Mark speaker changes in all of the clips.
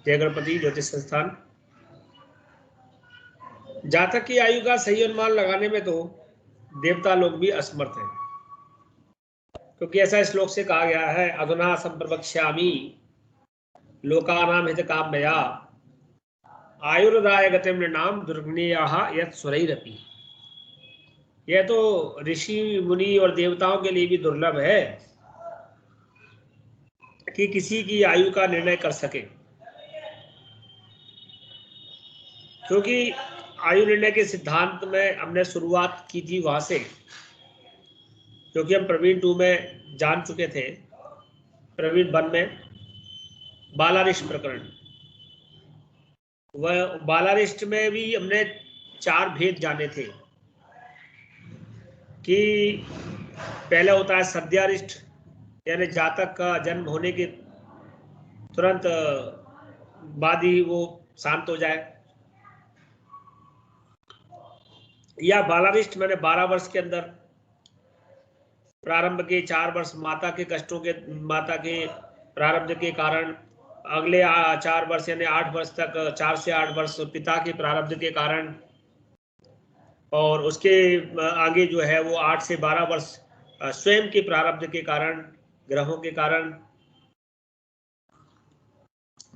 Speaker 1: जय गणपति ज्योतिष संस्थान। जातक की आयु का सही अनुमान लगाने में तो देवता लोग भी असमर्थ हैं, क्योंकि ऐसा श्लोक से कहा गया है, अधुना संप्रवक्ष्यामि लोकानां हितकाम्यया आयुर्दाय गतिम नृणाम दुर्गुणेयाः यत् सुरैरपि। यह तो ऋषि मुनि और देवताओं के लिए भी दुर्लभ है कि किसी की आयु का निर्णय कर सके, क्योंकि आयु निर्णय के सिद्धांत में हमने शुरुआत की थी वहां से, क्योंकि हम प्रवीण 2 में जान चुके थे। प्रवीण 1 में बालारिष्ट प्रकरण, वह बालारिष्ट में भी हमने 4 भेद जाने थे कि पहले होता है सद्यारिष्ट, यानी जातक का जन्म होने के तुरंत बाद ही वो शांत हो जाए, या बालारिष्ट मैंने 12 वर्ष के अंदर प्रारंभ के 4 वर्ष माता के कष्टों के, माता के प्रारब्ध के कारण, अगले 4 वर्ष यानी 8 वर्ष तक, 4 से 8 वर्ष पिता के प्रारब्ध के कारण, और उसके आगे जो है वो 8 से 12 वर्ष स्वयं के प्रारब्ध के कारण, ग्रहों के कारण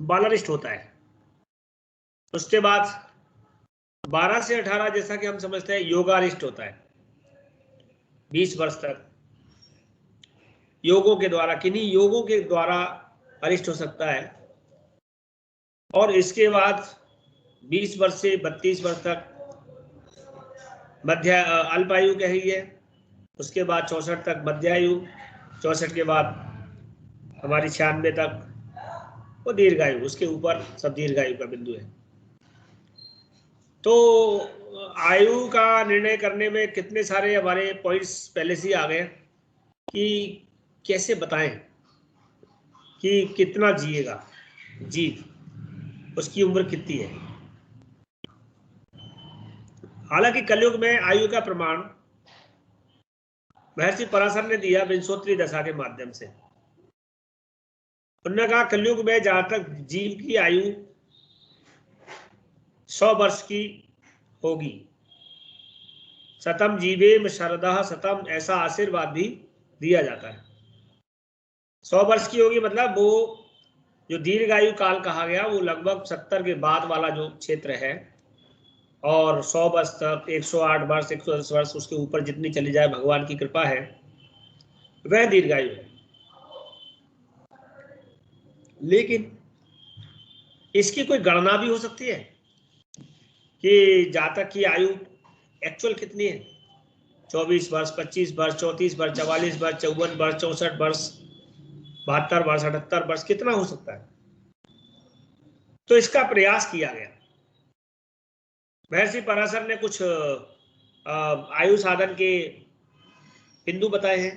Speaker 1: बालारिष्ट होता है। उसके बाद 12 से 18 जैसा कि हम समझते हैं योगारिष्ट होता है, 20 वर्ष तक योगों के द्वारा, किन्हीं योगों के द्वारा अरिष्ट हो सकता है। और इसके बाद 20 वर्ष से 32 वर्ष तक मध्य अल्पायु कहिए, उसके बाद 64 तक मध्यायु, 64 के बाद हमारी 96 तक वो दीर्घायु, उसके ऊपर सब दीर्घायु का बिंदु है। तो आयु का निर्णय करने में कितने सारे हमारे पॉइंट्स पहले से ही आ गए कि कैसे बताएं कि कितना जिएगा जीव, उसकी उम्र कितनी है। हालांकि कलयुग में आयु का प्रमाण महर्षि पराशर ने दिया विंशोत्तरी दशा के माध्यम से। उन्होंने कहा कलयुग में जहां तक जीव की आयु 100 वर्ष की होगी, सतम जीवेम शरदः सतम, ऐसा आशीर्वाद भी दिया जाता है। 100 वर्ष की होगी मतलब वो जो दीर्घायु काल कहा गया वो लगभग 70 के बाद वाला जो क्षेत्र है, और 100 वर्ष तक, 108 वर्ष, 110 वर्ष, उसके ऊपर जितनी चली जाए भगवान की कृपा है, वह दीर्घायु है। लेकिन इसकी कोई गणना भी हो सकती है कि जातक की आयु एक्चुअल कितनी है, 24 वर्ष, 25 वर्ष, 34 वर्ष, 44 वर्ष, 54 वर्ष, 64 वर्ष, 72 वर्ष, 78 वर्ष, कितना हो सकता है। तो इसका प्रयास किया गया। महर्षि पराशर ने कुछ आयु साधन के बिंदु बताए हैं,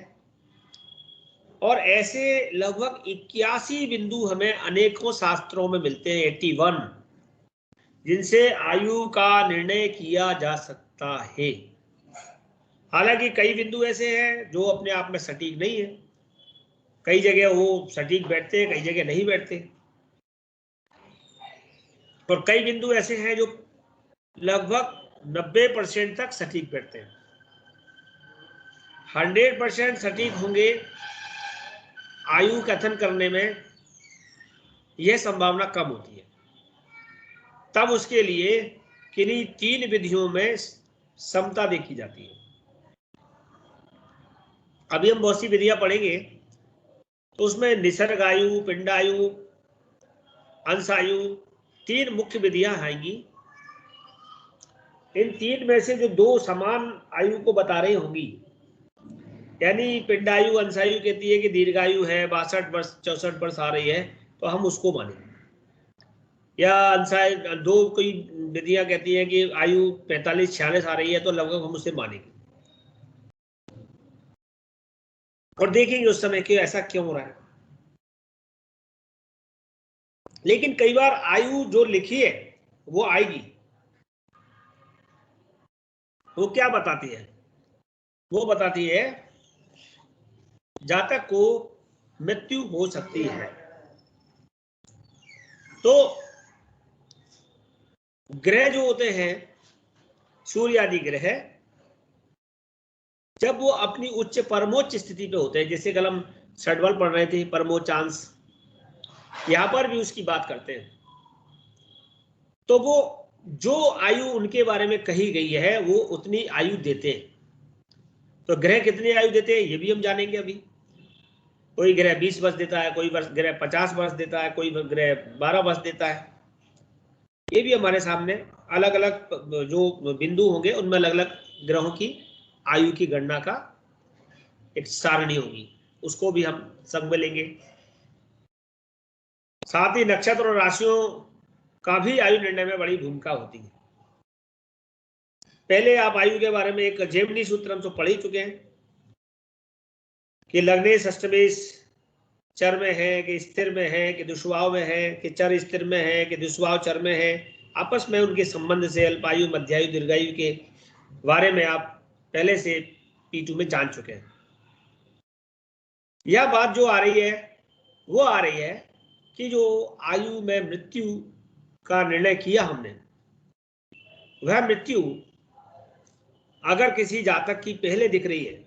Speaker 1: और ऐसे लगभग 81 बिंदु हमें अनेकों शास्त्रों में मिलते हैं, 81, जिनसे आयु का निर्णय किया जा सकता है। हालांकि कई बिंदु ऐसे हैं जो अपने आप में सटीक नहीं है, कई जगह वो सटीक बैठते हैं, कई जगह नहीं बैठते, और कई बिंदु ऐसे हैं जो लगभग 90% तक सटीक बैठते हैं। 100% सटीक होंगे आयु कथन करने में यह संभावना कम होती है। तब उसके लिए किन्हीं 3 विधियों में समता देखी जाती है। अभी हम बहुत सी विधियां पढ़ेंगे, तो उसमें निसर्ग आयु, पिंडायु, अंशायु, 3 मुख्य विधियां आएंगी। इन 3 में से जो 2 समान आयु को बता रही होंगी, यानी पिंडायु, अंशायु कहती है कि दीर्घायु है, 62 वर्ष, 64 वर्ष आ रही है, तो हम उसको मानेंगे। या अंशायु 2 कोई विधियां कहती हैं कि आयु 45-46 आ रही है, तो लगभग हम उसे मानेंगे, और देखेंगे उस समय कि ऐसा क्यों हो रहा है। लेकिन कई बार आयु जो लिखी है वो आएगी, वो क्या बताती है, वो बताती है जातक को मृत्यु हो सकती है। तो ग्रह जो होते हैं सूर्य आदि ग्रह, जब वो अपनी उच्च परमोच्च स्थिति पे होते हैं, जैसे कल हम षडबल पढ़ रहे थे परमोच्चांश, यहां पर भी उसकी बात करते हैं, तो वो जो आयु उनके बारे में कही गई है वो उतनी आयु देते हैं। तो ग्रह कितनी आयु देते हैं ये भी हम जानेंगे अभी। कोई ग्रह 20 वर्ष देता है, कोई ग्रह 50 वर्ष देता है, कोई ग्रह 12 वर्ष देता है। ये भी हमारे सामने अलग अलग जो बिंदु होंगे उनमें अलग अलग ग्रहों की आयु की गणना का एक सारणी होगी, उसको भी हम संग में लेंगे। साथ ही नक्षत्र और राशियों का भी आयु निर्णय में बड़ी भूमिका होती है। पहले आप आयु के बारे में एक जेमिनी सूत्र हम तो पढ़ ही चुके हैं कि लग्नेश अष्टमेश चर में है कि स्थिर में है कि दुष्वाव में है कि चर स्थिर में है कि दुष्वाव चर में है, आपस में उनके संबंध से अल्पायु मध्यायु दीर्घायु के बारे में आप पहले से P2 में जान चुके हैं। यह बात जो आ रही है वो आ रही है कि जो आयु में मृत्यु का निर्णय किया हमने, वह मृत्यु अगर किसी जातक की पहले दिख रही है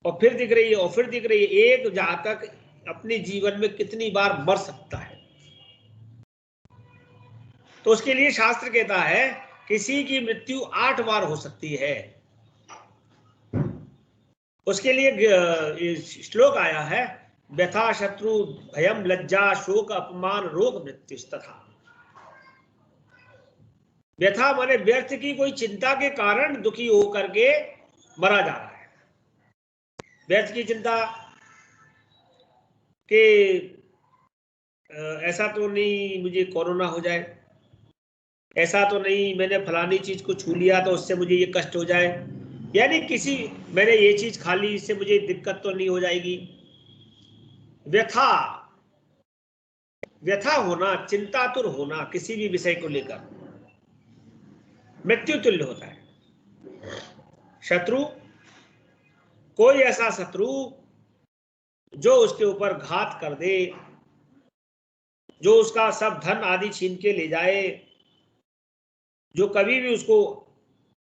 Speaker 1: और फिर दिख रही है और फिर दिख रही है, एक जातक अपने जीवन में कितनी बार मर सकता है, तो उसके लिए शास्त्र कहता है किसी की मृत्यु 8 बार हो सकती है। उसके लिए श्लोक आया है, व्यथा शत्रु भयम लज्जा शोक अपमान रोग मृत्यु तथा। व्यथा माने व्यर्थ की कोई चिंता के कारण दुखी होकर के मरा जा रहा है। व्यर्थ की चिंता कि ऐसा तो नहीं मुझे कोरोना हो जाए, ऐसा तो नहीं मैंने फलानी चीज को छू लिया तो उससे मुझे ये कष्ट हो जाए, यानी किसी मैंने ये चीज खा ली इससे मुझे दिक्कत तो नहीं हो जाएगी। व्यथा, व्यथा होना, चिंतातुर होना किसी भी विषय को लेकर मृत्यु तुल्य होता है। शत्रु, कोई ऐसा शत्रु जो उसके ऊपर घात कर दे, जो उसका सब धन आदि छीन के ले जाए, जो कभी भी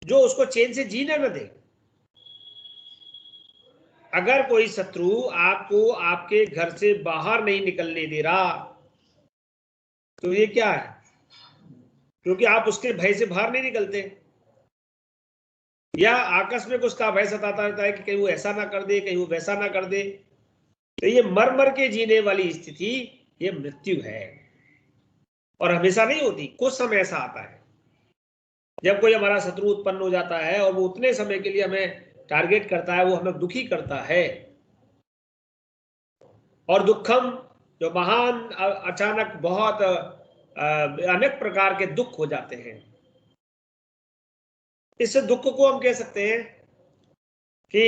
Speaker 1: जो उसको चैन से जीने न दे। अगर कोई शत्रु आपको आपके घर से बाहर नहीं निकलने दे रहा तो ये क्या है, क्योंकि आप उसके भय से बाहर नहीं निकलते, या आकस्मिक उसका भय सताता रहता है कि कहीं वो ऐसा ना कर दे, कहीं वो वैसा ना कर दे, तो ये मर मर के जीने वाली स्थिति ये मृत्यु है। और हमेशा नहीं होती, कुछ समय ऐसा आता है जब कोई हमारा शत्रु उत्पन्न हो जाता है और वो उतने समय के लिए हमें टारगेट करता है, वो हमें दुखी करता है। और दुखम जो महान अचानक बहुत अनेक प्रकार के दुख हो जाते हैं। इस दुख को हम कह सकते हैं कि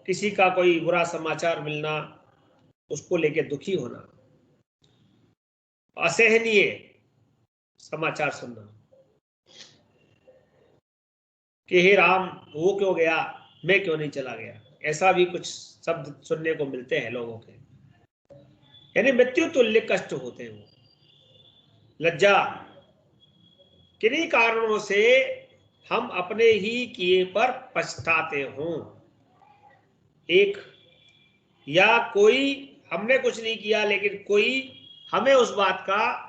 Speaker 1: किसी का कोई बुरा समाचार मिलना, उसको लेके दुखी होना, असहनीय समाचार सुनना कि हे राम वो क्यों गया, मैं क्यों नहीं चला गया, ऐसा भी कुछ शब्द सुनने को मिलते हैं लोगों के, यानी मृत्यु तुल्य कष्ट होते हैं। वो लज्जा, किन्हीं कारणों से हम अपने ही किए पर पछताते हों, एक या कोई हमने कुछ नहीं किया लेकिन कोई हमें उस बात का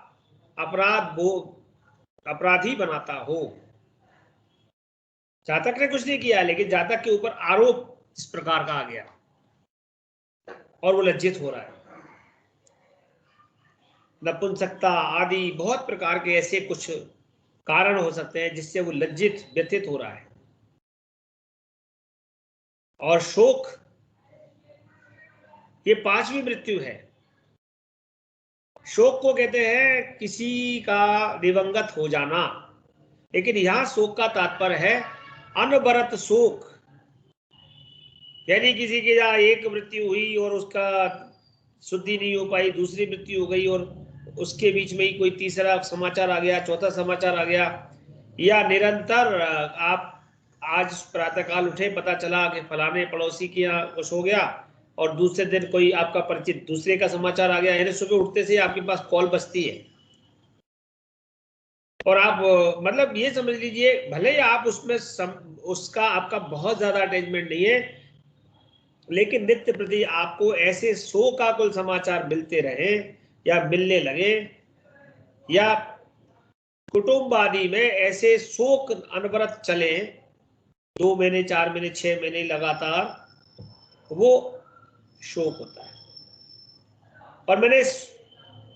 Speaker 1: अपराधी बनाता हो। जातक ने कुछ नहीं किया लेकिन जातक के ऊपर आरोप इस प्रकार का आ गया और वो लज्जित हो रहा है। नपुंसकता आदि बहुत प्रकार के ऐसे कुछ कारण हो सकते हैं जिससे वो लज्जित व्यथित हो रहा है। और शोक, ये 5वीं मृत्यु है। शोक को कहते हैं किसी का दिवंगत हो जाना, लेकिन यहां शोक का तात्पर्य है अनवरत शोक, यानी किसी की जहां एक मृत्यु हुई और उसका शुद्धि नहीं हो पाई, दूसरी मृत्यु हो गई और उसके बीच में ही कोई तीसरा समाचार आ गया, चौथा समाचार आ गया, या निरंतर आप आज प्रातःकाल उठे पता चला कि फलाने पड़ोसी के यहाँ कुछ हो गया और दूसरे दिन कोई आपका परिचित दूसरे का समाचार आ गया, यानी सुबह उठते से आपके पास कॉल बजती है और आप मतलब ये समझ लीजिए भले ही आप उसमें उसका आपका बहुत ज्यादा अटैचमेंट नहीं है, लेकिन नित्य प्रति आपको ऐसे शोकाकुल समाचार मिलते रहे या मिलने लगे, या कुटुंब आदि में ऐसे शोक अनवरत चले 2 महीने 4 महीने 6 महीने लगातार, वो शोक होता है। और मैंने इस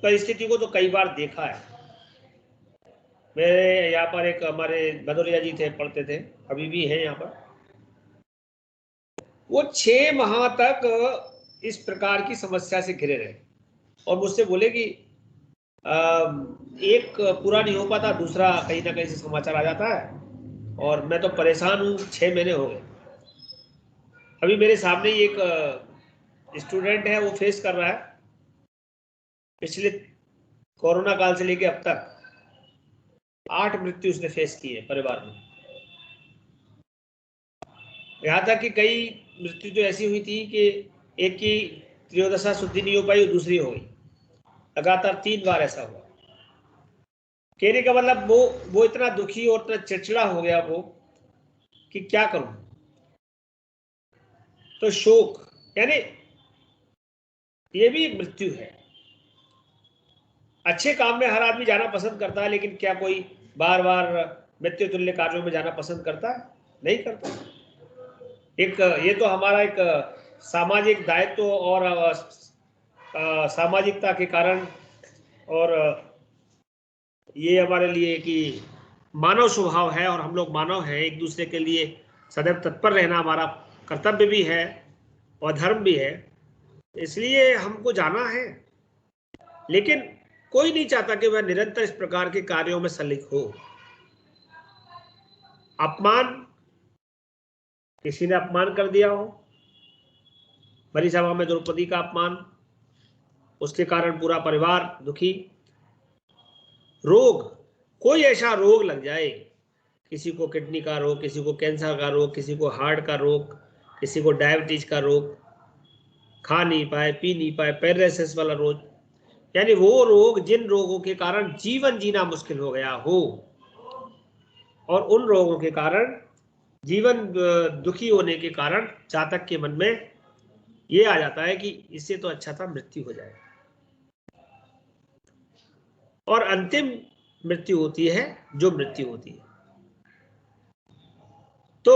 Speaker 1: परिस्थिति को तो कई बार देखा है। मेरे यहाँ पर एक हमारे भदौरिया जी थे, पढ़ते थे, अभी भी हैं यहाँ पर। वो 6 माह तक इस प्रकार की समस्या से घिरे रहे और मुझसे बोले कि एक पूरा नहीं हो पाता, दूसरा कहीं ना कहीं से समाचार आ जाता है और मैं तो परेशान हूँ। 6 महीने हो गए। अभी मेरे सामने ही एक स्टूडेंट है, वो फेस कर रहा है पिछले कोरोना काल से लेके अब तक 8 मृत्यु उसने फेस की है परिवार में। यहाँ तक कि कई मृत्यु तो ऐसी हुई थी कि एक की त्रयोदशा शुद्धि नहीं हो पाई, दूसरी हो गई। लगातार 3 बार ऐसा हुआ। कहने का मतलब वो इतना दुखी और इतना चिड़चिड़ा हो गया वो कि क्या करूं। तो शोक यानी ये भी मृत्यु है। अच्छे काम में हर आदमी जाना पसंद करता है, लेकिन क्या कोई बार बार मृत्यु तुल्य कार्यों में जाना पसंद करता है? नहीं करता। एक ये तो हमारा एक सामाजिक दायित्व और सामाजिकता के कारण, और ये हमारे लिए कि मानव स्वभाव है और हम लोग मानव हैं, एक दूसरे के लिए सदैव तत्पर रहना हमारा कर्तव्य भी है और धर्म भी है, इसलिए हमको जाना है। लेकिन कोई नहीं चाहता कि वह निरंतर इस प्रकार के कार्यों में संलिप्त हो। अपमान, किसी ने अपमान कर दिया हो, बड़ी सभा में द्रौपदी का अपमान, उसके कारण पूरा परिवार दुखी। रोग, कोई ऐसा रोग लग जाए, किसी को किडनी का रोग, किसी को कैंसर का रोग, किसी को हार्ट का रोग, किसी को डायबिटीज का रोग, खा नहीं पाए, पी नहीं पाए, पैरालिसिस वाला रोग, यानी वो रोग जिन रोगों के कारण जीवन जीना मुश्किल हो गया हो, और उन रोगों के कारण जीवन दुखी होने के कारण जातक के मन में ये आ जाता है कि इससे तो अच्छा था मृत्यु हो जाए। और अंतिम मृत्यु होती है जो मृत्यु होती है। तो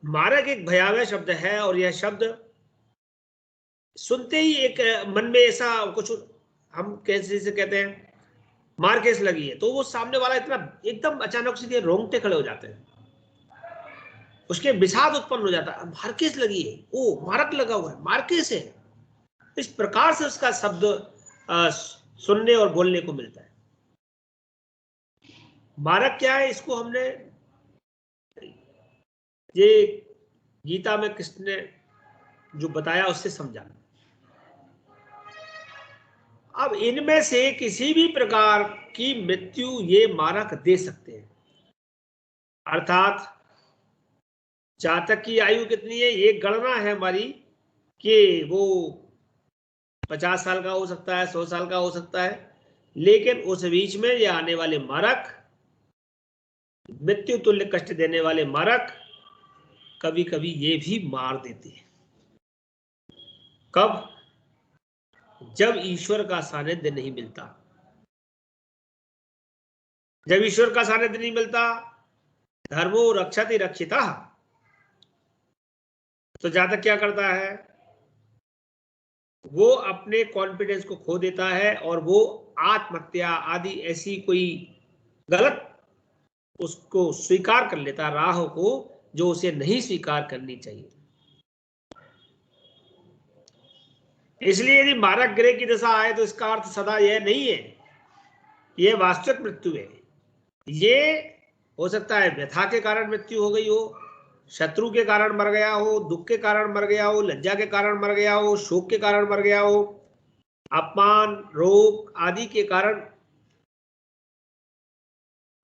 Speaker 1: मारक एक भयावह शब्द है, और यह शब्द सुनते ही एक मन में ऐसा कुछ, हम कैसे से कहते हैं मार केस लगी है, तो वो सामने वाला इतना एकदम अचानक से रोंगटे खड़े हो जाते हैं, उसके विषाद उत्पन्न हो जाता है। मार केस लगी है, ओ मारक लगा हुआ है, मार केस है, इस प्रकार से उसका शब्द सुनने और बोलने को मिलता है। मारक क्या है, इसको हमने ये गीता में कृष्ण ने जो बताया उससे समझा। अब इनमें से किसी भी प्रकार की मृत्यु ये मारक दे सकते हैं, अर्थात जातक की आयु कितनी है ये गणना है हमारी कि वो 50 साल का हो सकता है, 100 साल का हो सकता है, लेकिन उस बीच में ये आने वाले मारक, मृत्यु तुल्य कष्ट देने वाले मारक, कभी कभी ये भी मार देते हैं। कब? जब ईश्वर का सानिध्य नहीं मिलता। जब ईश्वर का सानिध्य नहीं मिलता, धर्मो रक्षति रक्षिता, तो जातक क्या करता है, वो अपने कॉन्फिडेंस को खो देता है और वो आत्महत्या आदि ऐसी कोई गलत उसको स्वीकार कर लेता, राह को जो उसे नहीं स्वीकार करनी चाहिए। इसलिए यदि मारक ग्रह की दशा आए तो इसका अर्थ सदा यह नहीं है, यह वास्तविक मृत्यु है। ये हो सकता है व्यथा के कारण मृत्यु हो गई हो, शत्रु के कारण मर गया हो, दुख के कारण मर गया हो, लज्जा के कारण मर गया हो, शोक के कारण मर गया हो, अपमान, रोग आदि के कारण।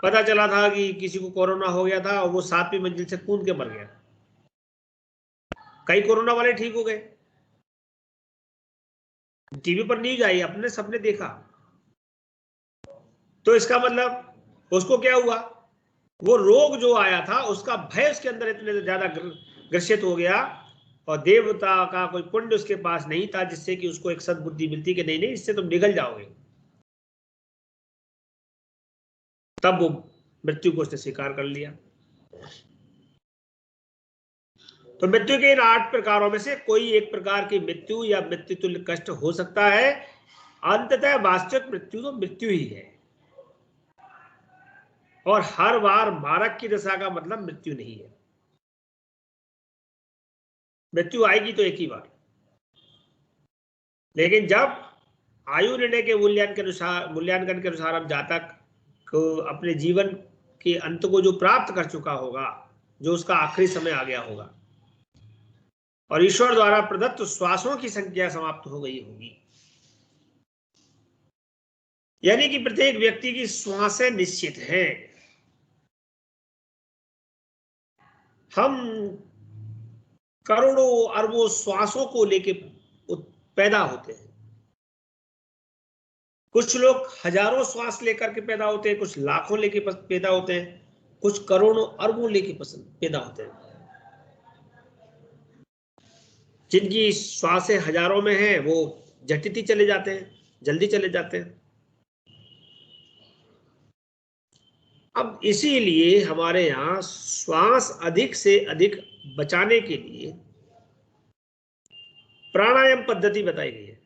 Speaker 1: पता चला था कि किसी को कोरोना हो गया था और वो 7वीं मंजिल से कूद के मर गया। कई कोरोना वाले ठीक हो गए, टीवी पर न्यूज आई, अपने सबने देखा, तो इसका मतलब उसको क्या हुआ, वो रोग जो आया था उसका भय उसके अंदर इतने ज्यादा ग्रसित हो गया, और देवता का कोई पुण्य उसके पास नहीं था जिससे कि उसको एक सद्बुद्धि मिलती कि नहीं नहीं इससे तुम निगल जाओगे, तब वो मृत्यु को उसने स्वीकार कर लिया। तो मृत्यु के इन 8 प्रकारों में से कोई एक प्रकार की मृत्यु या मृत्यु तुल्य कष्ट हो सकता है। अंततः वास्तविक मृत्यु तो मृत्यु ही है, और हर बार मारक की दशा का मतलब मृत्यु नहीं है। मृत्यु आएगी तो एक ही बार, लेकिन जब आयु निर्णय के मूल्यांकन के अनुसार हम जातक को अपने जीवन के अंत को जो प्राप्त कर चुका होगा, जो उसका आखिरी समय आ गया होगा, और ईश्वर द्वारा प्रदत्त श्वासों की संख्या समाप्त हो गई होगी, यानी कि प्रत्येक व्यक्ति की श्वासें निश्चित हैं। हम करोड़ों अरबों श्वासों को लेके पैदा होते हैं। कुछ लोग हजारों श्वास लेकर के पैदा होते हैं, कुछ लाखों लेके पैदा होते हैं, कुछ करोड़ों अरबों लेके पैदा होते हैं। जिनकी श्वासें हजारों में हैं वो झटती चले जाते हैं, जल्दी चले जाते हैं। अब इसीलिए हमारे यहाँ श्वास अधिक से अधिक बचाने के लिए प्राणायाम पद्धति बताई गई है।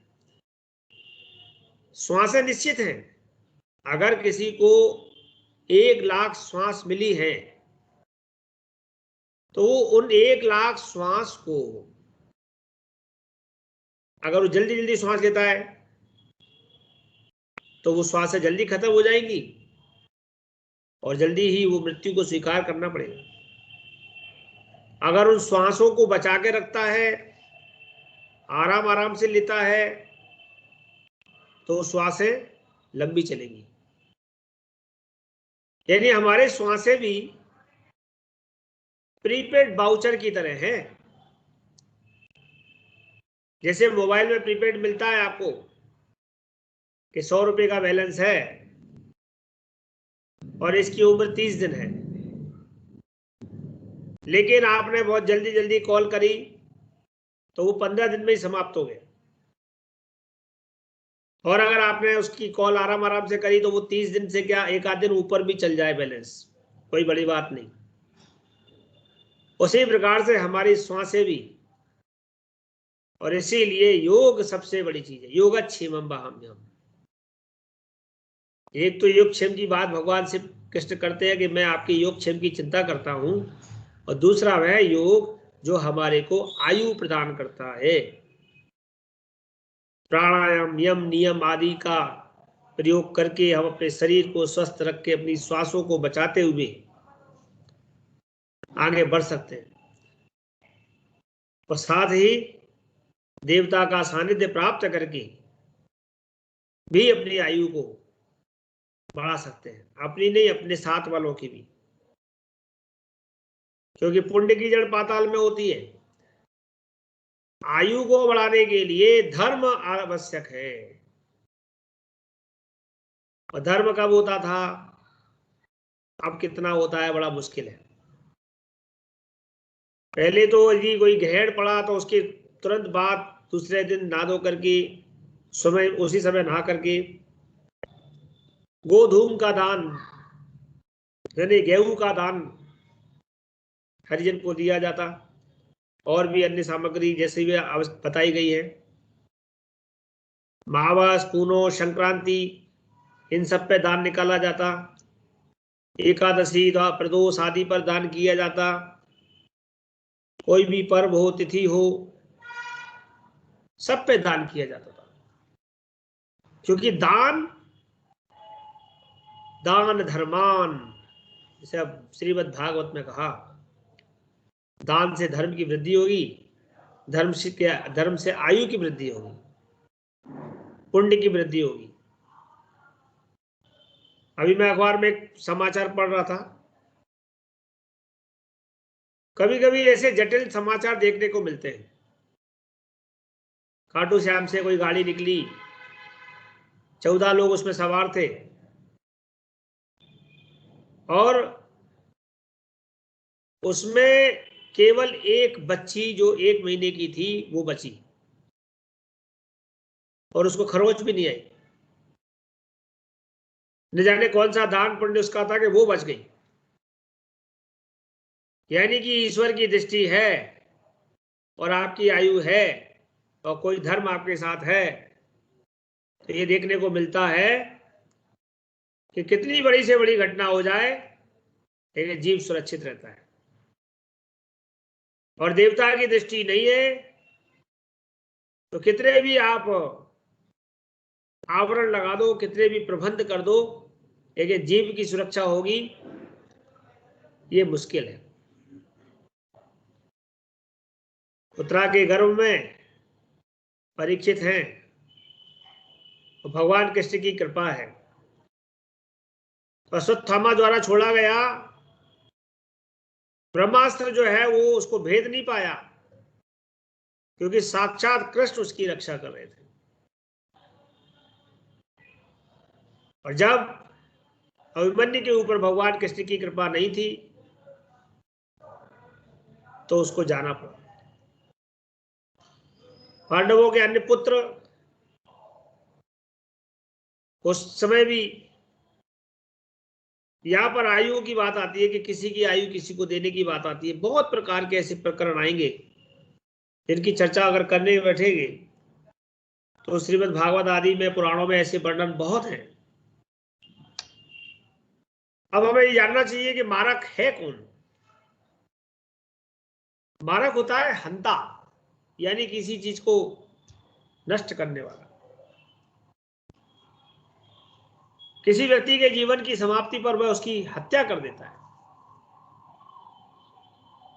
Speaker 1: श्वासें निश्चित हैं, अगर किसी को 1 लाख श्वास मिली है तो उन 1 लाख श्वास को अगर वो जल्दी जल्दी श्वास लेता है तो वो श्वासें जल्दी खत्म हो जाएंगी और जल्दी ही वो मृत्यु को स्वीकार करना पड़ेगा। अगर उन श्वासों को बचा के रखता है, आराम आराम से लेता है, तो श्वासें लंबी चलेंगी। यानी हमारे श्वासें भी प्रीपेड वाउचर की तरह हैं। जैसे मोबाइल में प्रीपेड मिलता है आपको कि 100 रुपए का बैलेंस है और इसकी उम्र 30 दिन है, लेकिन आपने बहुत जल्दी जल्दी कॉल करी तो वो 15 दिन में ही समाप्त हो गया, और अगर आपने उसकी कॉल आराम आराम से करी तो वो 30 दिन से क्या 1 आध दिन ऊपर भी चल जाए बैलेंस, कोई बड़ी बात नहीं। उसी प्रकार से हमारी श्वासें भी, और इसीलिए योग सबसे बड़ी चीज है। योगक्षेमम वहाम्यहम्। एक तो योगक्षेम की बात भगवान से कृष्ण करते हैं कि मैं आपके योगक्षेम की चिंता करता हूं, और दूसरा वह योग जो हमारे को आयु प्रदान करता है। प्राणायाम यम नियम आदि का प्रयोग करके हम अपने शरीर को स्वस्थ रख के अपनी श्वासों को बचाते हुए आगे बढ़ सकते हैं, और साथ ही देवता का सानिध्य प्राप्त करके भी अपनी आयु को बढ़ा सकते हैं, अपनी नहीं अपने साथ वालों की भी, क्योंकि पुण्य की जड़ पाताल में होती है। आयु को बढ़ाने के लिए धर्म आवश्यक है, और धर्म कब होता था, अब कितना होता है बड़ा मुश्किल है। पहले तो यदि कोई ग्रहण पड़ा तो उसके तुरंत बाद दूसरे दिन नहा धो करके उसी समय नहा करके गोधूम का दान यानी गेहूं का दान हरिजन को दिया जाता, और भी अन्य सामग्री जैसे भी बताई गई है। महावास पूनो संक्रांति इन सब पे दान निकाला जाता, एकादशी प्रदोष आदि पर दान किया जाता, कोई भी पर्व हो तिथि हो सब पे दान किया जाता था, क्योंकि दान दान धर्मान, जैसे अब श्रीमद् भागवत में कहा, दान से धर्म की वृद्धि होगी, धर्म से आयु की वृद्धि होगी, पुण्य की वृद्धि होगी। अभी मैं अखबार में एक समाचार पढ़ रहा था, कभी कभी ऐसे जटिल समाचार देखने को मिलते हैं खाटू श्याम से कोई गाड़ी निकली, 14 लोग उसमें सवार थे और उसमें केवल एक बच्ची जो 1 महीने की थी वो बची और उसको खरोच भी नहीं आई। न जाने कौन सा दान पुण्य उसका था कि वो बच गई। यानी कि ईश्वर की दृष्टि है और आपकी आयु है और कोई धर्म आपके साथ है, तो ये देखने को मिलता है कि कितनी बड़ी से बड़ी घटना हो जाए लेकिन जीव सुरक्षित रहता है। और देवता की दृष्टि नहीं है तो कितने भी आप आवरण लगा दो, कितने भी प्रबंध कर दो, लेकिन जीव की सुरक्षा होगी ये मुश्किल है। उत्तरा के गर्भ में परीक्षित हैं तो भगवान कृष्ण की कृपा है। अश्वत्थामा द्वारा छोड़ा गया ब्रह्मास्त्र जो है वो उसको भेद नहीं पाया क्योंकि साक्षात कृष्ण उसकी रक्षा कर रहे थे। और जब अभिमन्यु के ऊपर भगवान कृष्ण की कृपा नहीं थी तो उसको जाना पड़ा। पांडवों के अन्य पुत्र उस समय भी, यहां पर आयु की बात आती है कि किसी की आयु किसी को देने की बात आती है। बहुत प्रकार के ऐसे प्रकरण आएंगे जिनकी चर्चा अगर करने बैठेंगे तो श्रीमद् भागवत आदि में, पुराणों में ऐसे वर्णन बहुत हैं। अब हमें ये जानना चाहिए कि मारक है कौन। मारक होता है हंता, यानी किसी चीज को नष्ट करने वाला। किसी व्यक्ति के जीवन की समाप्ति पर वह उसकी हत्या कर देता है,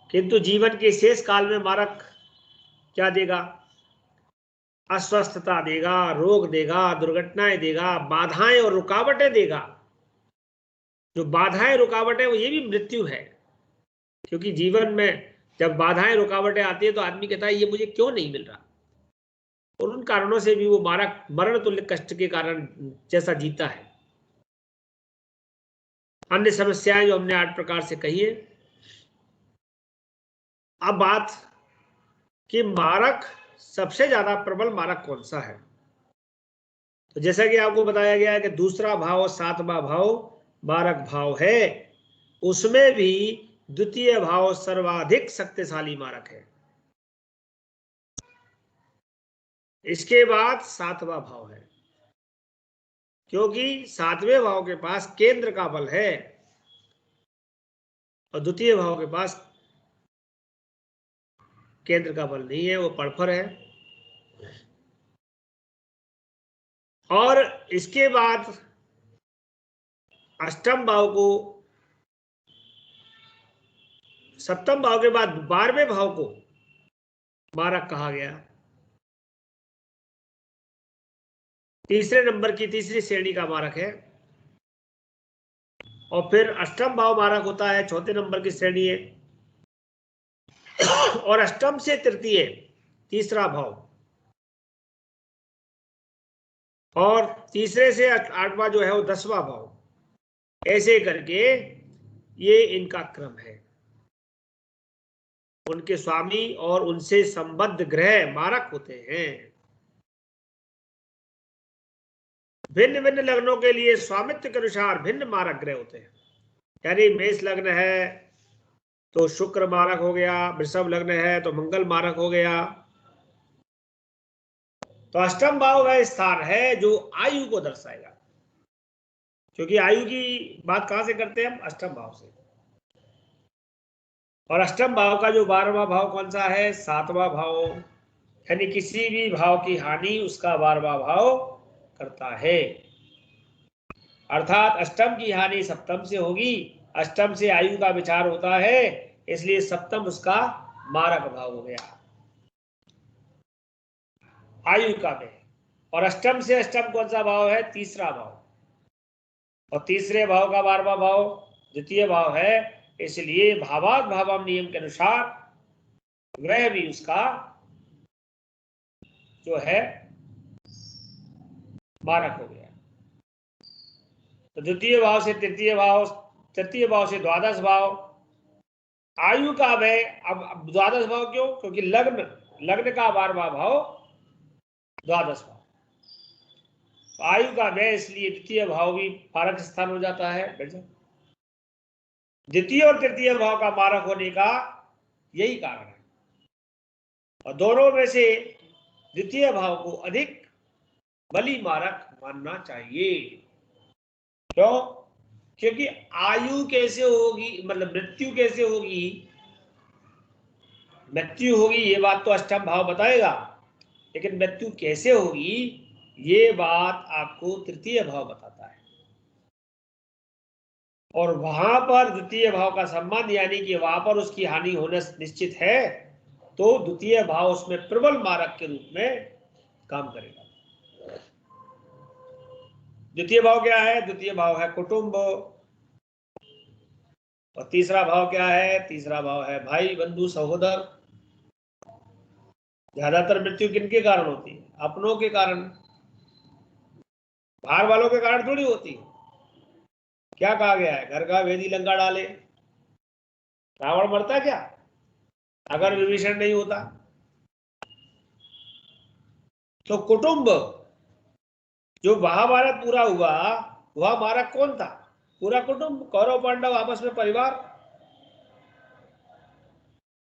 Speaker 1: किंतु जीवन के शेष काल में मारक क्या देगा? अस्वस्थता देगा, रोग देगा, दुर्घटनाएं देगा, बाधाएं और रुकावटें देगा। जो बाधाएं रुकावटें वो ये भी मृत्यु है, क्योंकि जीवन में जब बाधाएं रुकावटें आती है तो आदमी कहता है ये मुझे क्यों नहीं मिल रहा, और उन कारणों से भी वो मारक मरण तुल्य कष्ट के कारण जैसा जीता है। अन्य समस्याएं जो हमने 8 प्रकार से कही है। अब बात कि मारक सबसे ज्यादा प्रबल मारक कौन सा है, तो जैसा कि आपको बताया गया है कि दूसरा भाव 7वां भाव मारक भाव है, उसमें भी द्वितीय भाव सर्वाधिक शक्तिशाली मारक है। इसके बाद 7वां भाव है, क्योंकि 7वें भाव के पास केंद्र का बल है और द्वितीय भाव के पास केंद्र का बल नहीं है, वो परफर है। और इसके बाद अष्टम भाव को, सप्तम भाव के बाद 12वें भाव को मारक कहा गया। तीसरे नंबर की तीसरी श्रेणी का मारक है। और फिर अष्टम भाव मारक होता है, चौथे नंबर की श्रेणी है। और अष्टम से तृतीय तीसरा भाव, और तीसरे से 8वां जो है वो 10वां भाव, ऐसे करके ये इनका क्रम है। उनके स्वामी और उनसे संबद्ध ग्रह मारक होते हैं। भिन्न भिन्न लग्नों के लिए स्वामित्व के अनुसार भिन्न मारक ग्रह होते हैं। यानी मेष लग्न है तो शुक्र मारक हो गया, वृषभ लग्न है तो मंगल मारक हो गया। तो अष्टम भाव वह स्थान है जो आयु को दर्शाएगा, क्योंकि आयु की बात कहां से करते हैं हम? अष्टम भाव से। और अष्टम भाव का जो 12वां भाव कौन सा है? 7वां भाव। यानी किसी भी भाव की हानि उसका 12वां भाव करता है। अर्थात अष्टम की हानि सप्तम से होगी, अष्टम से आयु का विचार होता है, इसलिए सप्तम उसका मारक भाव हो गया आयु का में। और अष्टम से अष्टम कौन सा भाव है? तीसरा भाव। और तीसरे भाव का 12वां भाव द्वितीय भाव है, इसलिए भावात भावम नियम के अनुसार वह भी उसका जो है मारक हो गया। तो द्वितीय भाव से तृतीय भाव, तृतीय भाव से द्वादश भाव, आयु का व्यय। अब द्वादश भाव क्यों? क्योंकि लग्न, लग्न का 12वां भाव द्वादश भाव। तो आयु का व्यय, इसलिए द्वितीय भाव भी मारक स्थान हो जाता है। द्वितीय और तृतीय भाव का मारक होने का यही कारण है। और दोनों में से द्वितीय भाव को अधिक बली मारक मानना चाहिए। क्यों? क्योंकि आयु कैसे होगी, मतलब मृत्यु कैसे होगी, मृत्यु होगी ये बात तो अष्टम भाव बताएगा, लेकिन मृत्यु कैसे होगी ये बात आपको तृतीय भाव बताता है। और वहां पर द्वितीय भाव का संबंध, यानी कि वहां पर उसकी हानि होना निश्चित है, तो द्वितीय भाव उसमें प्रबल मारक के रूप में काम करेगा। द्वितीय भाव क्या है? द्वितीय भाव है कुटुंब। और तीसरा भाव क्या है? तीसरा भाव है भाई, बंधु, सहोदर। ज्यादातर मृत्यु किनके कारण होती है? अपनों के कारण, बाहर वालों के कारण थोड़ी होती है। क्या कहा गया है? घर का भेदी लंका डाले। रावण मरता क्या अगर विभीषण नहीं होता? तो कुटुंब, जो महाभारत पूरा हुआ वह मारक कौन था? पूरा कुटुंब, कौरव पांडव आपस में परिवार।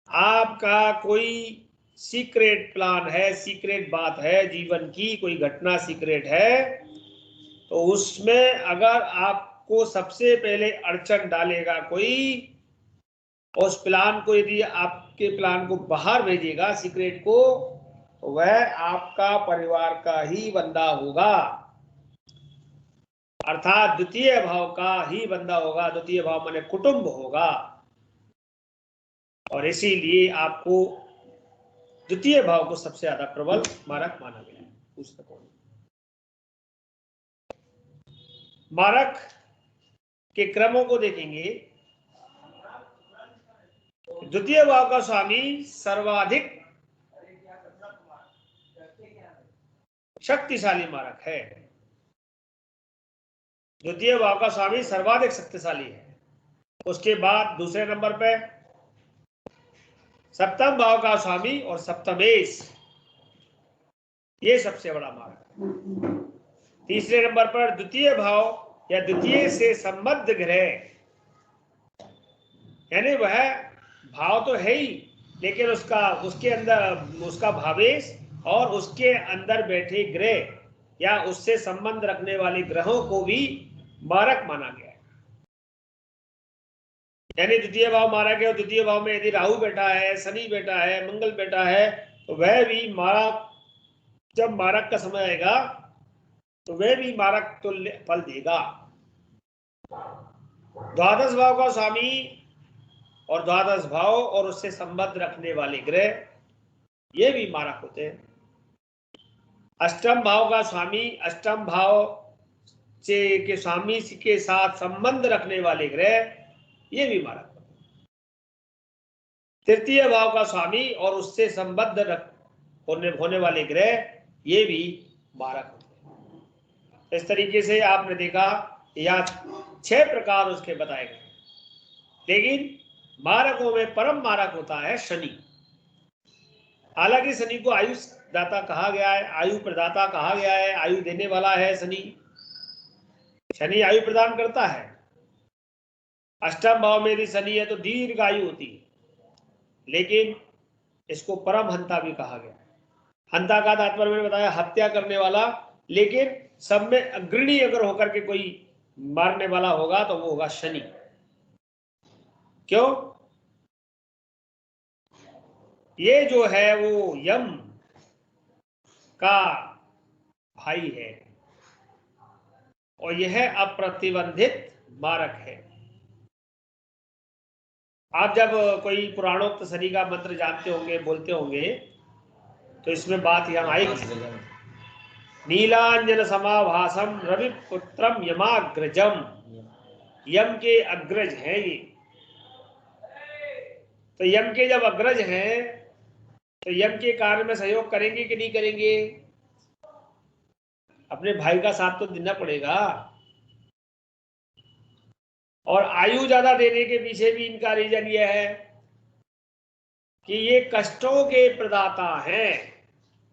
Speaker 1: आपका कोई सीक्रेट प्लान है, सीक्रेट बात है जीवन की, कोई घटना सीक्रेट है, तो उसमें अगर आपको सबसे पहले अड़चन डालेगा कोई, उस प्लान को, यदि आपके प्लान को बाहर भेजेगा, सीक्रेट को, तो वह आपका परिवार का ही बंदा होगा, अर्थात द्वितीय भाव का ही बंदा होगा। द्वितीय भाव माने कुटुंब होगा। और इसीलिए आपको द्वितीय भाव को सबसे ज्यादा प्रबल मारक माना गया है पुस्तकों में। मारक के क्रमों को देखेंगे। द्वितीय भाव का स्वामी सर्वाधिक शक्तिशाली मारक है। द्वितीय भाव का स्वामी सर्वाधिक शक्तिशाली है। उसके बाद दूसरे नंबर पे सप्तम भाव का स्वामी और सप्तमेश, ये सबसे बड़ा मारक। तीसरे नंबर पर द्वितीय भाव या द्वितीय से संबद्ध ग्रह, यानी वह भाव तो है ही, लेकिन उसके अंदर उसका भावेश और उसके अंदर बैठे ग्रह या उससे संबंध रखने वाले ग्रहों को भी मारक माना गया है। यानी द्वितीय भाव मारक है, और द्वितीय भाव में यदि राहु बैठा है, शनि बैठा है, मंगल बैठा है, तो वह भी मारक, जब मारक का समय आएगा तो वह भी मारक तुल्य फल देगा। द्वादश भाव का स्वामी और द्वादश भाव और उससे संबंध रखने वाले ग्रह, ये भी मारक होते हैं। अष्टम भाव का स्वामी, अष्टम भाव से के स्वामी के साथ संबंध रखने वाले ग्रह, ये भी मारक होते हैं। तृतीय भाव का स्वामी और उससे संबद्ध होने वाले ग्रह, ये भी मारक होते हैं। इस तरीके से आपने देखा या 6 प्रकार उसके बताए गए, लेकिन मारकों में परम मारक होता है शनि। हालांकि शनि को आयु दाता कहा गया है, आयु प्रदाता कहा गया है, आयु देने वाला है शनि। शनि आयु प्रदान करता है। अष्टम भाव में यदि शनि है तो दीर्घ आयु होती है, लेकिन इसको परम हंता भी कहा गया है। हंता का तात्पर्य मैंने बताया हत्या करने वाला, लेकिन सब में अग्रणी अगर होकर के कोई मारने वाला होगा तो वो होगा शनि। क्यों? ये जो है वो यम का भाई है और यह अप्रतिबंधित मारक है। आप जब कोई पुराणोक्त शनि का मंत्र जानते होंगे, बोलते होंगे, तो इसमें बात यहां आएगी। नीलांजन समाभासम रवि पुत्रम यमाग्रजम, यम के अग्रज हैं ये। तो यम के जब अग्रज हैं तो यम के कार्य में सहयोग करेंगे कि नहीं करेंगे? अपने भाई का साथ तो देना पड़ेगा। और आयु ज्यादा देने के पीछे भी इनका रीजन यह है कि ये कष्टों के प्रदाता हैं।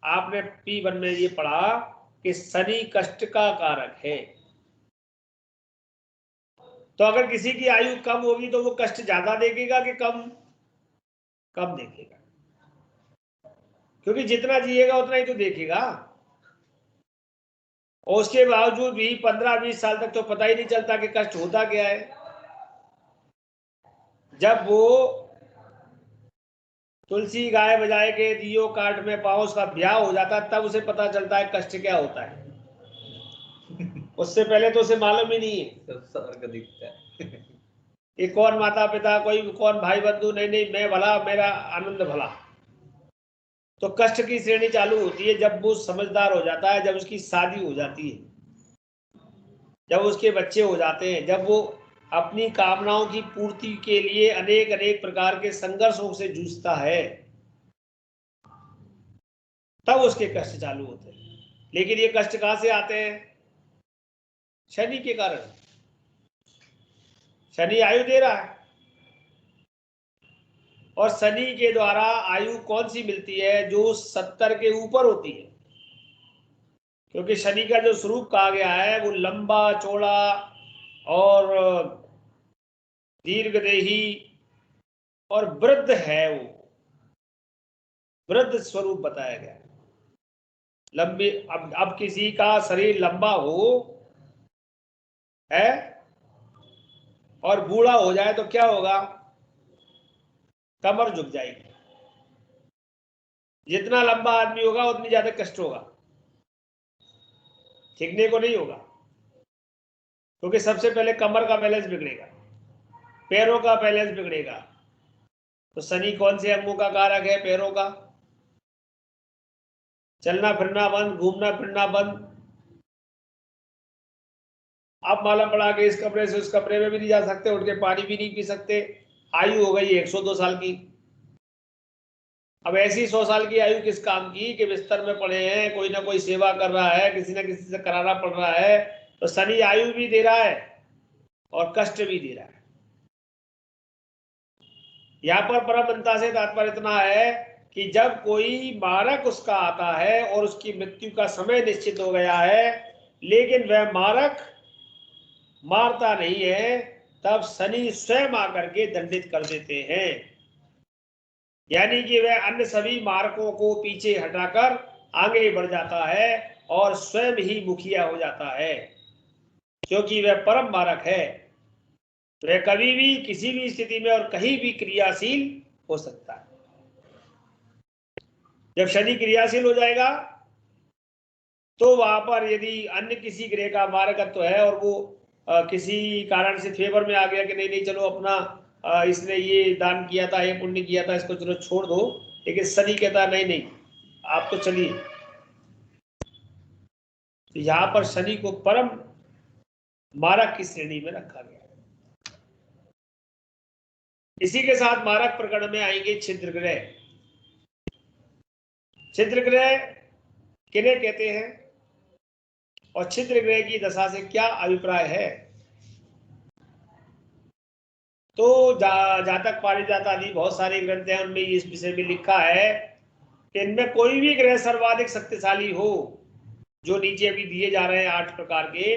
Speaker 1: आपने P1 में ये पढ़ा कि शनि कष्ट का कारक है। तो अगर किसी की आयु कम होगी तो वो कष्ट ज्यादा देखेगा कि कम? कम देखेगा, क्योंकि जितना जिएगा उतना ही तो देखेगा। और उसके बावजूद भी 15-20 साल तक तो पता ही नहीं चलता कि कष्ट होता क्या है। जब वो तुलसी गाय बजाए के दियो काट में पाओ उसका ब्याह हो जाता है, तब उसे पता चलता है कष्ट क्या होता है। उससे पहले तो उसे मालूम ही नहीं है। सब दिखता है कि कौन माता पिता, कोई कौन भाई बंधु, नहीं नहीं मैं भला, मेरा आनंद भला। तो कष्ट की श्रेणी चालू होती है जब वो समझदार हो जाता है, जब उसकी शादी हो जाती है, जब उसके बच्चे हो जाते हैं, जब वो अपनी कामनाओं की पूर्ति के लिए अनेक अनेक प्रकार के संघर्षों से जूझता है, तब उसके कष्ट चालू होते हैं। लेकिन ये कष्ट कहां से आते हैं? शनि के कारण। शनि आयु दे रहा है, और शनि के द्वारा आयु कौन सी मिलती है? जो 70 के ऊपर होती है। क्योंकि शनि का जो स्वरूप कहा गया है वो लंबा चौड़ा और दीर्घदेही और वृद्ध है। वो वृद्ध स्वरूप बताया गया है। लंबी, अब किसी का शरीर लंबा हो है और बूढ़ा हो जाए तो क्या होगा? कमर झुक जाएगी। जितना लंबा आदमी होगा उतनी ज्यादा कष्ट होगा, ठीकने को नहीं होगा। क्योंकि सबसे पहले कमर का बैलेंस बिगड़ेगा, पैरों का बैलेंस बिगड़ेगा। तो शनि कौन से अंगों का कारक है? पैरों का। चलना फिरना बंद, घूमना फिरना बंद। आप मालूम पड़ा कि इस कमरे से उस कमरे में भी नहीं जा सकते, उठ के पानी भी नहीं पी सकते। आयु हो गई 102 साल की। अब ऐसी 100 साल की आयु किस काम की कि बिस्तर में पड़े हैं, कोई ना कोई सेवा कर रहा है, किसी ना किसी से कराना पड़ रहा है। तो शनि आयु भी दे रहा है और कष्ट भी दे रहा है। यहाँ पर परमहंता से तात्पर्य इतना है कि जब कोई मारक उसका आता है और उसकी मृत्यु का समय निश्चित हो गया है, लेकिन वह मारक मारता नहीं है, तब शनि स्वयं आकर के दंडित कर देते हैं। यानी कि वह अन्य सभी मारकों को पीछे हटाकर आगे बढ़ जाता है और स्वयं ही मुखिया हो जाता है, क्योंकि वह परम मारक है। वह कभी भी किसी भी स्थिति में और कहीं भी क्रियाशील हो सकता है। जब शनि क्रियाशील हो जाएगा तो वहां पर यदि अन्य किसी ग्रह का मारकत्व है और वो किसी कारण से फेवर में आ गया कि नहीं नहीं चलो अपना इसने ये दान किया था, ये पुण्य किया था, इसको चलो छोड़ दो, लेकिन शनि कहता नहीं नहीं आप तो चलिए। तो यहां पर शनि को परम मारक की श्रेणी में रखा गया। इसी के साथ मारक प्रकरण में आएंगे छिद्र ग्रह। छिद्र ग्रह किन्हें कहते हैं और छिद्र ग्रह की दशा से क्या अभिप्राय है? तो जातक पारिजात आदि बहुत सारे ग्रंथ हैं, उनमें इस विषय में लिखा है कि इनमें कोई भी ग्रह सर्वाधिक शक्तिशाली हो, जो नीचे अभी दिए जा रहे हैं 8 प्रकार के,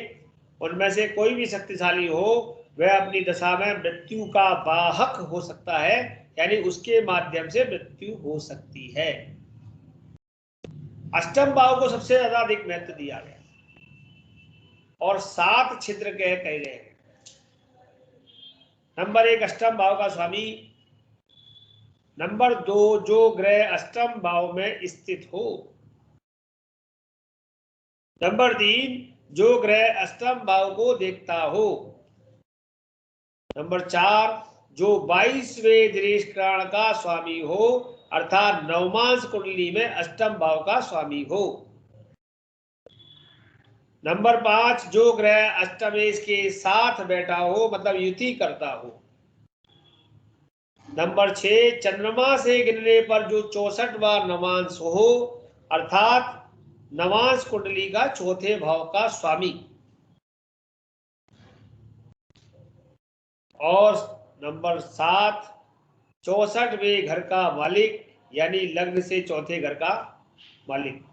Speaker 1: उनमें से कोई भी शक्तिशाली हो, वह अपनी दशा में मृत्यु का वाहक हो सकता है, यानी उसके माध्यम से मृत्यु हो सकती है। अष्टम भाव को सबसे ज्यादा अधिक महत्व दिया गया और 7 छिद्र ग्रह कहे गए हैं। नंबर 1 अष्टम भाव का स्वामी। नंबर 2 जो ग्रह अष्टम भाव में स्थित हो। नंबर 3 जो ग्रह अष्टम भाव को देखता हो। नंबर 4 जो 22वें दृष्टिकोण का स्वामी हो, अर्थात नवमांश कुंडली में अष्टम भाव का स्वामी हो। नंबर 5 जो ग्रह अष्टमेश के साथ बैठा हो, मतलब युति करता हो। नंबर 6, चंद्रमा से गिरने पर जो 64वां नवांश हो, अर्थात नवांश कुंडली का चौथे भाव का स्वामी। और नंबर 7, 64वें घर का मालिक, यानी लग्न से चौथे घर का मालिक।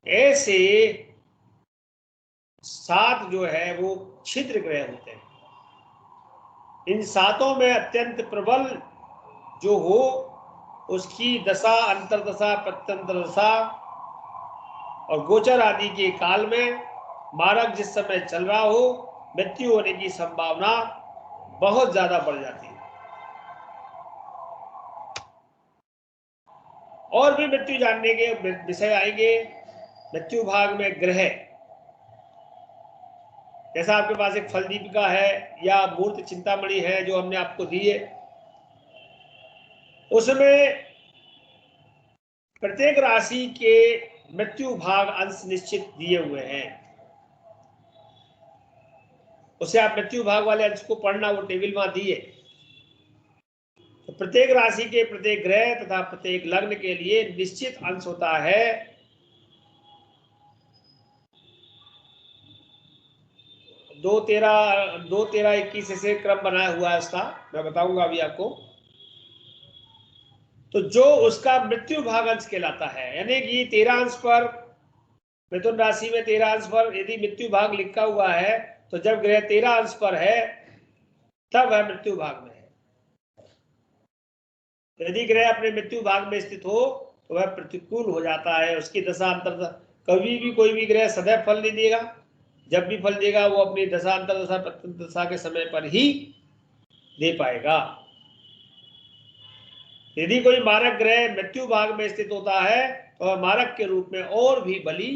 Speaker 1: ऐसे 7 जो है वो छिद्र ग्रह होते हैं। इन 7 में अत्यंत प्रबल जो हो, उसकी दशा, अंतरदशा, प्रत्यंतर दशा और गोचर आदि के काल में मारक जिस समय चल रहा हो, मृत्यु होने की संभावना बहुत ज्यादा बढ़ जाती है। और भी मृत्यु जानने के विषय आएंगे। मृत्यु भाग में ग्रह, जैसा आपके पास एक फल दीपिका है या मूर्त चिंतामणि है जो हमने आपको दी है, उसमें प्रत्येक राशि के मृत्यु भाग अंश निश्चित दिए हुए हैं। उसे आप मृत्यु भाग वाले अंश को पढ़ना, वो टेबल में दिए। तो प्रत्येक राशि के प्रत्येक ग्रह तथा प्रत्येक लग्न के लिए निश्चित अंश होता है। 2, 13, 2, 13, 21 ऐसे क्रम बनाया हुआ है उसका, मैं बताऊंगा अभी आपको। तो जो उसका मृत्यु भाग अंश कहलाता है, यानी कि 13 अंश पर, मिथुन राशि में 13 अंश पर यदि मृत्यु भाग लिखा हुआ है, तो जब ग्रह 13 अंश पर है तब वह मृत्यु भाग में है। यदि ग्रह अपने मृत्यु भाग में स्थित हो तो वह प्रतिकूल हो जाता है। उसकी दशा अंतर, कभी भी कोई भी ग्रह सदैव फल नहीं देगा। जब भी फल देगा वो अपनी दशा अंतर दशा प्रत्यंतर दशा के समय पर ही दे पाएगा। यदि कोई मारक ग्रह मृत्यु भाग में स्थित होता है तो वह मारक के रूप में और भी बली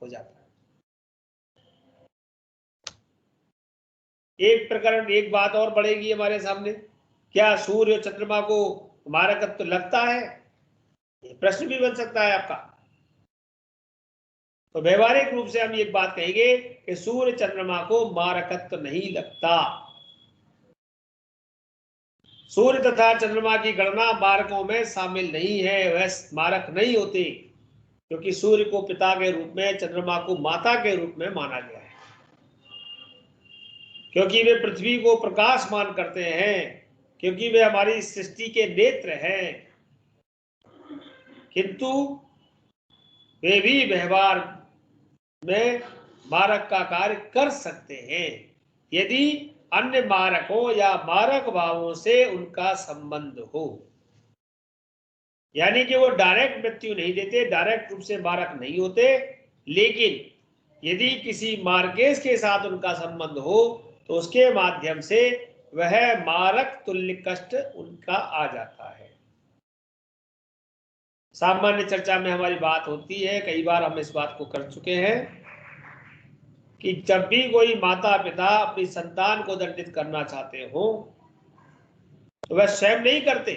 Speaker 1: हो जाता है। एक प्रकरण, एक बात और बढ़ेगी हमारे सामने, क्या सूर्य चंद्रमा को मारकत्व लगता है? ये प्रश्न भी बन सकता है आपका। तो व्यवहारिक रूप से हम एक बात कहेंगे कि सूर्य चंद्रमा को मारकत्व नहीं लगता। सूर्य तथा चंद्रमा की गणना मारकों में शामिल नहीं है, वह मारक नहीं होते, क्योंकि सूर्य को पिता के रूप में, चंद्रमा को माता के रूप में माना गया है, क्योंकि वे पृथ्वी को प्रकाशमान करते हैं, क्योंकि वे हमारी सृष्टि के नेत्र हैं। किंतु वे भी व्यवहार में मारक का कार्य कर सकते हैं यदि अन्य मारकों या मारक भावों से उनका संबंध हो। यानी कि वो डायरेक्ट मृत्यु नहीं देते, डायरेक्ट रूप से मारक नहीं होते, लेकिन यदि किसी मार्केश के साथ उनका संबंध हो तो उसके माध्यम से वह मारक तुल्य कष्ट उनका आ जाता है। सामान्य चर्चा में हमारी बात होती है, कई बार हम इस बात को कर चुके हैं कि जब भी कोई माता पिता अपनी संतान को दंडित करना चाहते हो तो वह स्वयं नहीं करते,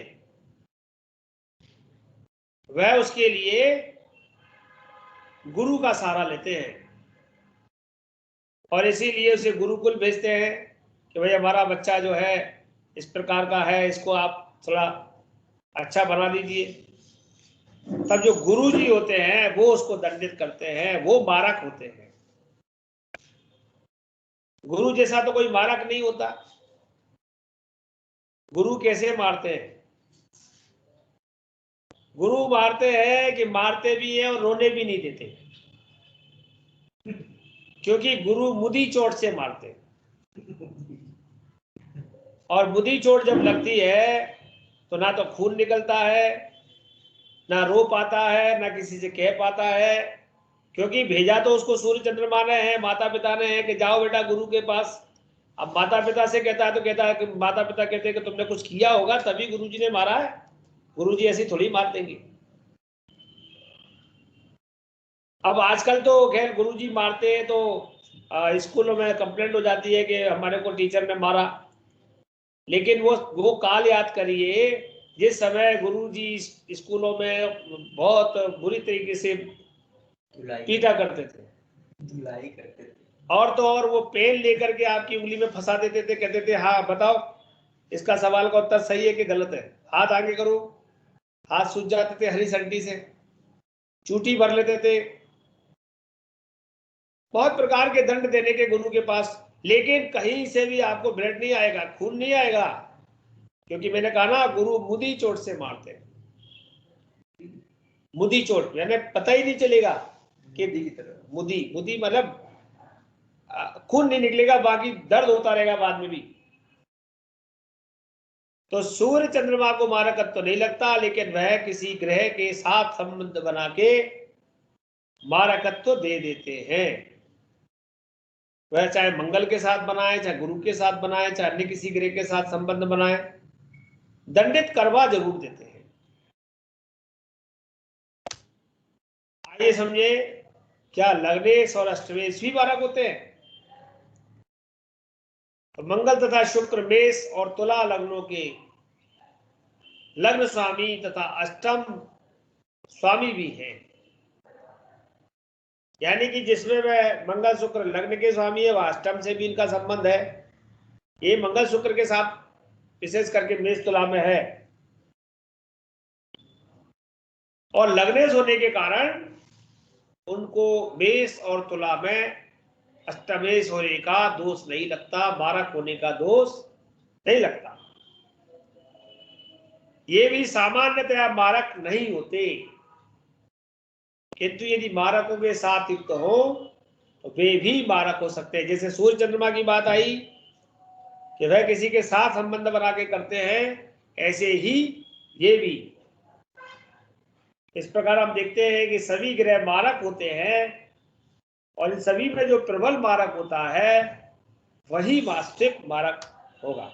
Speaker 1: वह उसके लिए गुरु का सहारा लेते हैं और इसीलिए उसे गुरुकुल भेजते हैं कि भाई हमारा बच्चा जो है इस प्रकार का है, इसको आप थोड़ा अच्छा बना दीजिए। तब जो गुरु जी होते हैं वो उसको दंडित करते हैं, वो मारक होते हैं। गुरु जैसा तो कोई मारक नहीं होता। गुरु कैसे मारते हैं? गुरु मारते हैं कि मारते भी है और रोने भी नहीं देते, क्योंकि गुरु मुदी चोट से मारते हैं। और मुदी चोट जब लगती है तो ना तो खून निकलता है, ना रो पाता है, ना किसी से कह पाता है, क्योंकि भेजा तो उसको सूर्य चंद्रमा ने है, माता पिता ने है कि जाओ बेटा गुरु के पास। अब माता पिता से कहता है तो कहता है कि माता पिता कहते हैं कि तुमने कुछ किया होगा तभी गुरुजी ने मारा है, गुरुजी ऐसी थोड़ी मार देंगे। अब आजकल तो खैर गुरुजी मारते हैं तो स्कूलों में कंप्लेंट हो जाती है कि हमारे को टीचर ने मारा, लेकिन वो काल याद करिए जिस समय गुरुजी स्कूलों में बहुत बुरी तरीके से पीटा करते थे, धुलाई करते थे, और तो और वो पेन लेकर के आपकी उंगली में फंसा देते थे, कहते थे हाँ बताओ इसका सवाल का उत्तर सही है कि गलत है? हाथ आगे करो। हाथ सूज जाते थे हरी संटी से, चूटी भर लेते थे, बहुत प्रकार के दंड देने के गुरु के पास, लेकिन कहीं से भी आपको ब्लड नहीं आएगा, खून नहीं आएगा, क्योंकि मैंने कहा ना गुरु मुदी चोट से मारते हैं। मुदी चोट यानी पता ही नहीं चलेगा कि मुदी मुदी मतलब खून नहीं निकलेगा, बाकी दर्द होता रहेगा बाद में भी। तो सूर्य चंद्रमा को मारकत्व तो नहीं लगता, लेकिन वह किसी ग्रह के साथ संबंध बना के मारकत्व तो दे देते हैं। वह चाहे मंगल के साथ बनाए, चाहे गुरु के साथ बनाए, चाहे अन्य किसी ग्रह के साथ संबंध बनाए, दंडित करवा जरूर देते हैं। आइए समझे, क्या लग्नेश और अष्टमेश भी मारक होते हैं? तो मंगल तथा शुक्र मेष और तुला लग्नों के लग्न स्वामी तथा अष्टम स्वामी भी हैं। यानी कि जिसमें वह मंगल शुक्र लग्न के स्वामी है, वह अष्टम से भी इनका संबंध है। ये मंगल शुक्र के साथ विशेष करके मेष तुला में है, और लग्नेश होने के कारण उनको मेष और तुला में अष्टमेश होने का दोष नहीं लगता, मारक होने का दोष नहीं लगता। ये भी सामान्यतया मारक नहीं होते, किंतु यदि मारकों के साथ युक्त हो तो वे भी मारक हो सकते हैं। जैसे सूर्य चंद्रमा की बात आई कि वह किसी के साथ संबंध बना के करते हैं, ऐसे ही ये भी। इस प्रकार हम देखते हैं कि सभी ग्रह मारक होते हैं, और इन सभी में जो प्रबल मारक होता है वही वास्तविक मारक होगा।